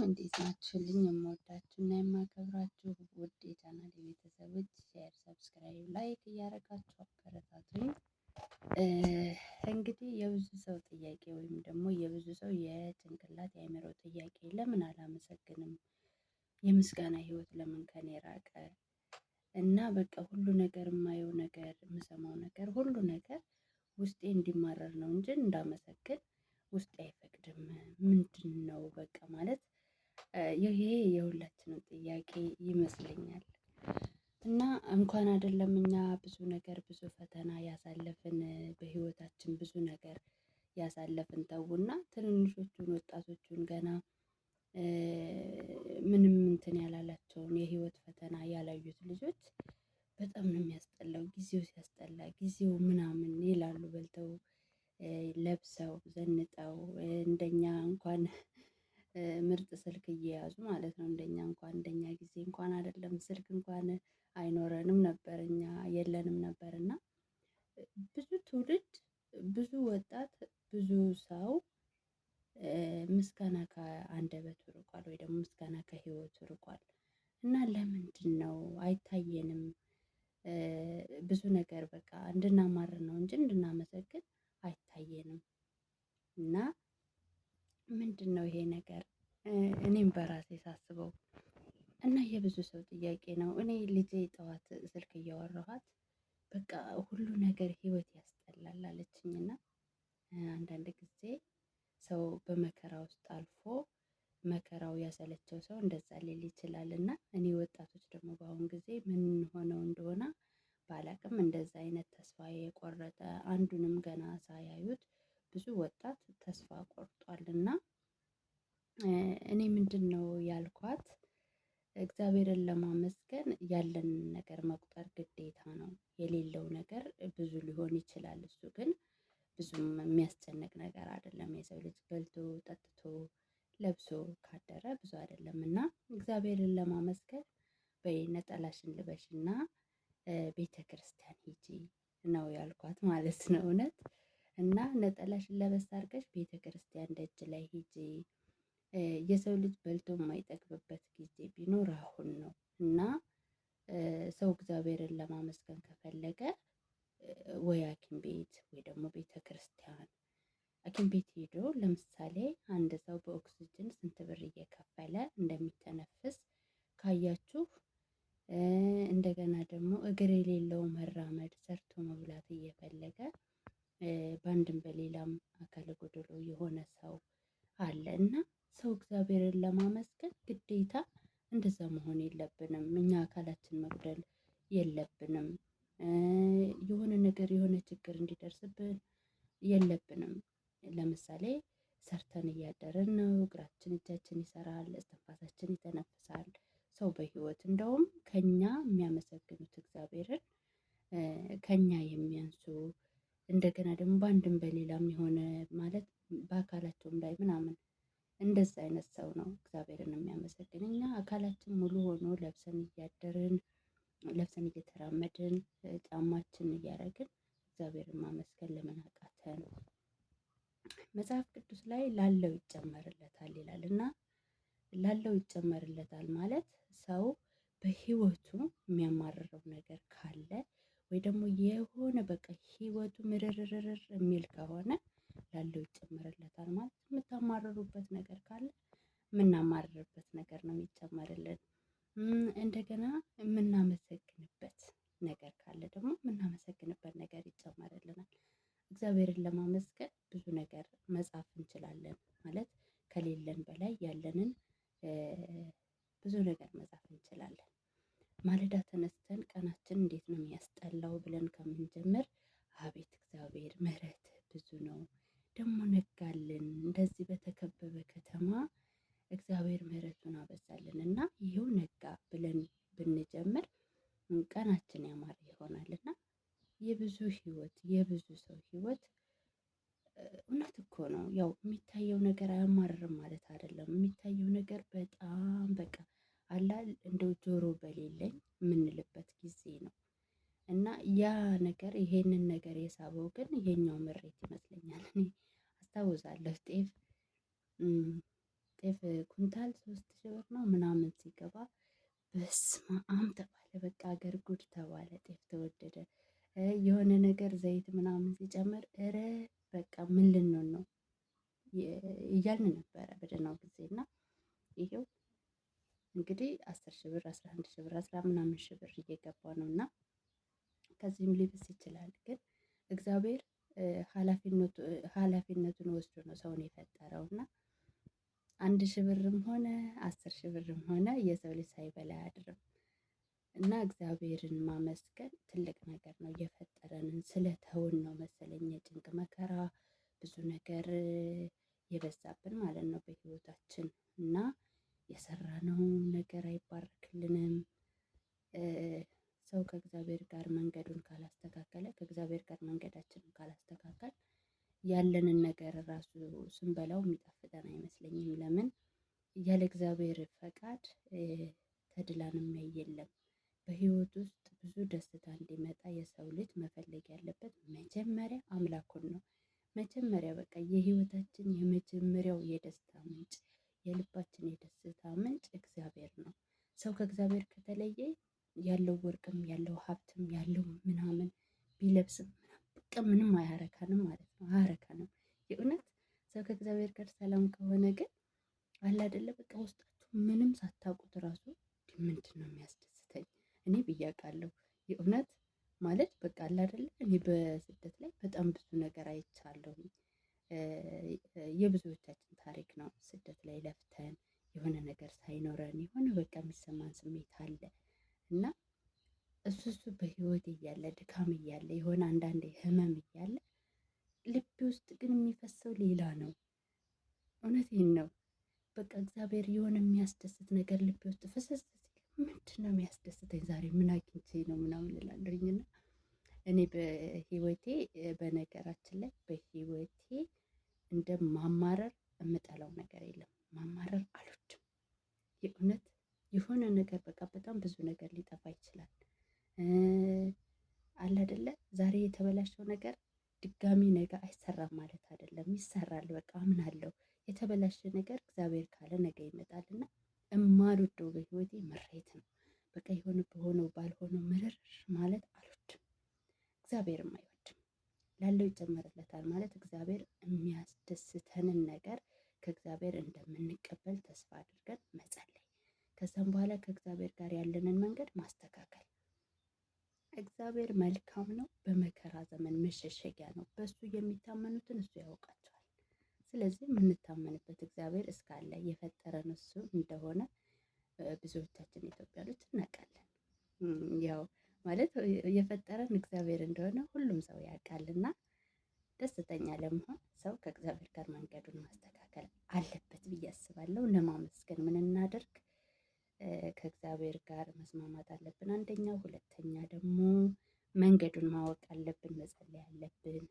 እንዴት ናችሁልኝ? የምወዳችሁ እና የማከብራችሁ ውድ የቻናሌ ቤተሰቦች ሼር፣ ሰብስክራይብ፣ ላይክ እያደረጋችሁ አበረታቱኝ። እንግዲህ የብዙ ሰው ጥያቄ ወይም ደግሞ የብዙ ሰው የጭንቅላት የአእምሮ ጥያቄ ለምን አላመሰግንም? የምስጋና ህይወት ለምን ከኔ ራቀ? እና በቃ ሁሉ ነገር የማየው ነገር የምሰማው ነገር ሁሉ ነገር ውስጤ እንዲማረር ነው እንጂ እንዳመሰግን ውስጤ አይፈቅድም። ምንድን ነው በቃ ማለት ይሄ የሁላችንም ጥያቄ ይመስለኛል። እና እንኳን አይደለም እኛ ብዙ ነገር ብዙ ፈተና ያሳለፍን በህይወታችን ብዙ ነገር ያሳለፍን ተውና ትንንሾቹን ወጣቶቹን ገና ምንም እንትን ያላላቸውን የህይወት ፈተና ያላዩት ልጆች በጣም ነው የሚያስጠላው። ጊዜው ሲያስጠላ ጊዜው ምናምን ይላሉ በልተው ለብሰው ዘንጠው እንደኛ እንኳን ምርጥ ስልክ እየያዙ ማለት ነው። እንደኛ ጊዜ እንኳን አይደለም ስልክ እንኳን አይኖረንም ነበር፣ እኛ የለንም ነበር። እና ብዙ ትውልድ ብዙ ወጣት ብዙ ሰው ምስጋና ከአንደበቱ ርቋል ወይ ደግሞ ምስጋና ከህይወቱ ርቋል። እና ለምንድን ነው አይታየንም? ብዙ ነገር በቃ እንድናማርር ነው እንጂ እንድናመሰግን አይታየንም። እና ምንድን ነው ይሄ ነገር? እኔም በራሴ ሳስበው እና የብዙ ሰው ጥያቄ ነው። እኔ ልጄ ጠዋት ስልክ እያወራኋት በቃ ሁሉ ነገር ህይወት ያስጠላል አለችኝ። እና አንዳንድ ጊዜ ሰው በመከራ ውስጥ አልፎ መከራው ያሰለቸው ሰው እንደዛ ሊል ይችላል። እና እኔ ወጣቶች ደግሞ በአሁን ጊዜ ምን ሆነው እንደሆነ ባላቅም እንደዛ አይነት ተስፋ የቆረጠ አንዱንም ገና ሳያዩት ብዙ ወጣት ተስፋ ቆርጧልና እኔ ምንድን ነው ያልኳት? እግዚአብሔርን ለማመስገን ያለንን ነገር መቁጠር ግዴታ ነው። የሌለው ነገር ብዙ ሊሆን ይችላል። እሱ ግን ብዙም የሚያስጨንቅ ነገር አይደለም። የሰው ልጅ በልቶ ጠጥቶ ለብሶ ካደረ ብዙ አይደለም። እና እግዚአብሔርን ለማመስገን በይ ነጠላሽን ልበሽና ቤተ ክርስቲያን ሂጂ ነው ያልኳት ማለት ነው። እውነት እና ነጠላሽን ለበስ አድርገሽ ቤተ ክርስቲያን ደጅ ላይ ሂጂ። የሰው ልጅ በልቶ የማይጠግብበት ጊዜ ቢኖር አሁን ነው። እና ሰው እግዚአብሔርን ለማመስገን ከፈለገ ወይ ሐኪም ቤት ወይ ደግሞ ቤተ ክርስቲያን ሐኪም ቤት ሄዶ ለምሳሌ አንድ ሰው በኦክስጅን ስንት ብር እየከፈለ እንደሚተነፍስ ካያችሁ፣ እንደገና ደግሞ እግር የሌለው መራመድ ሰርቶ መብላት እየፈለገ በአንድም በሌላም አካለ ጎደሎ የሆነ ሰው አለ። እና ሰው እግዚአብሔርን ለማመስገን ግዴታ እንደዛ መሆን የለብንም። እኛ አካላችን መጉደል የለብንም። የሆነ ነገር የሆነ ችግር እንዲደርስብን የለብንም። ለምሳሌ ሰርተን እያደርን ነው፣ እግራችን እጃችን ይሰራል፣ እስትንፋሳችን ይተነፍሳል። ሰው በህይወት እንደውም ከኛ የሚያመሰግኑት እግዚአብሔርን ከኛ የሚያንሱ እንደገና ደግሞ በአንድም በሌላም የሆነ ማለት በአካላቸውም ላይ ምናምን እንደዛ አይነት ሰው ነው እግዚአብሔርን የሚያመሰግን። እኛ አካላችን ሙሉ ሆኖ ለብሰን እያደርን ለብሰን እየተራመድን ጫማችን እያደረግን እግዚአብሔርን ማመስገን ለምን አቃተን? መጽሐፍ ቅዱስ ላይ ላለው ይጨመርለታል ይላል። እና ላለው ይጨመርለታል ማለት ሰው በህይወቱ የሚያማርረው ነገር ካለ ወይ ደግሞ የሆነ በቃ ህይወቱ ምርርርር የሚል ከሆነ ላለው ይጨመርለታል ማለት የምታማርሩበት ነገር ካለ የምናማርርበት ነገር ነው የሚጨመርልን። እንደገና የምናመሰግንበት ነገር ካለ ደግሞ የምናመሰግንበት ነገር ይጨመርልናል። እግዚአብሔርን ለማመስገን ብዙ ነገር መጻፍ እንችላለን ማለት ከሌለን በላይ ያለንን ብዙ ነገር መጻፍ እንችላለን። ማለዳ ተነስተን ቀናችን እንዴት ነው የሚያስጠላው ብለን ከምንጀምር አቤት እግዚአብሔር ምሕረት ብዙ ነው፣ ደግሞ ነጋልን፣ እንደዚህ በተከበበ ከተማ እግዚአብሔር ምሕረቱን አበዛልን እና ይኸው ነጋ ብለን ብንጀምር ቀናችን ያማረ ይሆናል። እና የብዙ ህይወት የብዙ ሰው ህይወት እውነት እኮ ነው። ያው የሚታየው ነገር አያማርርም ማለት አይደለም። የሚታየው ነገር በጣም በቃ አላል እንደው ጆሮ በሌለኝ የምንልበት ጊዜ ነው። እና ያ ነገር ይሄንን ነገር የሳበው ግን ይሄኛው ምሬት ይመስለኛል። እኔ አስታውሳለሁ ጤፍ ጤፍ ኩንታል 3 ሺህ ብር ነው ምናምን ሲገባ በስመ አብ ተባለ። በቃ አገር ጉድ ተባለ። ጤፍ ተወደደ። የሆነ ነገር ዘይት ምናምን ሲጨምር እረ በቃ ምን ልንሆን ነው እያልን ነበረ በደህናው ጊዜ እና ይሄው እንግዲህ 10 ሺህ ብር 11 ሺህ ብር 10 ምናምን ሺህ ብር እየገባ ነው እና ከዚህም ሊብስ ይችላል። ግን እግዚአብሔር ኃላፊነቱን ወስዶ ነው ሰውን የፈጠረው እና 1 ሺህ ብርም ሆነ 10 ሺህ ብርም ሆነ የሰው ልጅ ሳይበላ አያድርም። እና እግዚአብሔርን ማመስገን ትልቅ ነገር ነው። የፈጠረንን ስለተውን ነው መሰለኝ የጭንቅ መከራ ብዙ ነገር የበዛብን ማለት ነው በህይወታችን እና የሰራነው ነገር አይባረክልንም። ሰው ከእግዚአብሔር ጋር መንገዱን ካላስተካከለ ከእግዚአብሔር ጋር መንገዳችንን ካላስተካከል ያለንን ነገር ራሱ ስንበላው የሚጣፍጠን አይመስለኝም። ለምን ያለ እግዚአብሔር ፈቃድ ተድላን የሚያይ የለም። በህይወት ውስጥ ብዙ ደስታ እንዲመጣ የሰው ልጅ መፈለግ ያለበት መጀመሪያ አምላኩን ነው። መጀመሪያ በቃ የህይወታችን የመጀመሪያው የደስታ ምንጭ የልባችን የደስታ ምንጭ እግዚአብሔር ነው። ሰው ከእግዚአብሔር ከተለየ ያለው ወርቅም ያለው ሀብትም ያለው ምናምን ቢለብስም በቃ ምንም አያረካንም ማለት ነው። አያረካንም። የእውነት ሰው ከእግዚአብሔር ጋር ሰላም ከሆነ ግን አለ አይደለ በቃ ውስጣችሁ ምንም ሳታውቁት ራሱ ምንድን ነው የሚያስደስተኝ እኔ ብዬ አውቃለሁ። የእውነት ማለት በቃ አለ አይደለ እኔ በስደት ላይ በጣም ብዙ ነገር አይቻለሁ። የብዙዎቻችን ታሪክ ነው። ስደት ላይ ለፍተን የሆነ ነገር ሳይኖረን የሆነ በቃ የሚሰማን ስሜት አለ እና እሱ በህይወት እያለ ድካም እያለ የሆነ አንዳንዴ ህመም እያለ ልቤ ውስጥ ግን የሚፈሰው ሌላ ነው። እውነቴን ነው። በቃ እግዚአብሔር የሆነ የሚያስደስት ነገር ልቤ ውስጥ ፍስስ ሲል ምንድን ነው የሚያስደስተኝ ዛሬ ምን አግኝቼ ነው ምናምን እላለሁኝ። እና እኔ በህይወቴ በነገራችን ላይ በህይወቴ እንደ ማማረር የምጠላው ነገር የለም። ማማረር አልወድም። የእውነት የሆነ ነገር በቃ በጣም ብዙ ነገር ሊጠፋ ይችላል። አለ አይደለ ዛሬ የተበላሸው ነገር ድጋሚ ነገ አይሰራም ማለት አይደለም። ይሰራል በቃ አምናለሁ። የተበላሸ ነገር እግዚአብሔር ካለ ነገ ይመጣልና እማልወደው በህይወቴ ምሬት ነው። በቃ የሆነ በሆነው ባልሆነው ምርር ማለት አልወድም። እግዚአብሔርም አይወድም። ላለው ይጨመርለታል ማለት እግዚአብሔር የሚያስደስተንን ነገር ከእግዚአብሔር እንደምንቀበል ተስፋ አድርገን መጸለይ፣ ከዛም በኋላ ከእግዚአብሔር ጋር ያለንን መንገድ ማስተካከል። እግዚአብሔር መልካም ነው። በመከራ ዘመን መሸሸጊያ ነው። በእሱ የሚታመኑትን እሱ ያውቃቸዋል። ስለዚህ የምንታመንበት እግዚአብሔር እስካለ የፈጠረን እሱ እንደሆነ ብዙዎቻችን ኢትዮጵያኖች እናውቃለን። ያው ማለት የፈጠረን እግዚአብሔር እንደሆነ ሁሉም ሰው ያውቃልና ደስተኛ ለመሆን ሰው ከእግዚአብሔር ጋር መንገዱን ማስተካከል አለበት ብዬ አስባለሁ። ለማመስገን ምን እናደርግ? ከእግዚአብሔር ጋር መስማማት አለብን አንደኛው። ሁለተኛ ደግሞ መንገዱን ማወቅ አለብን፣ መጸለይ አለብን።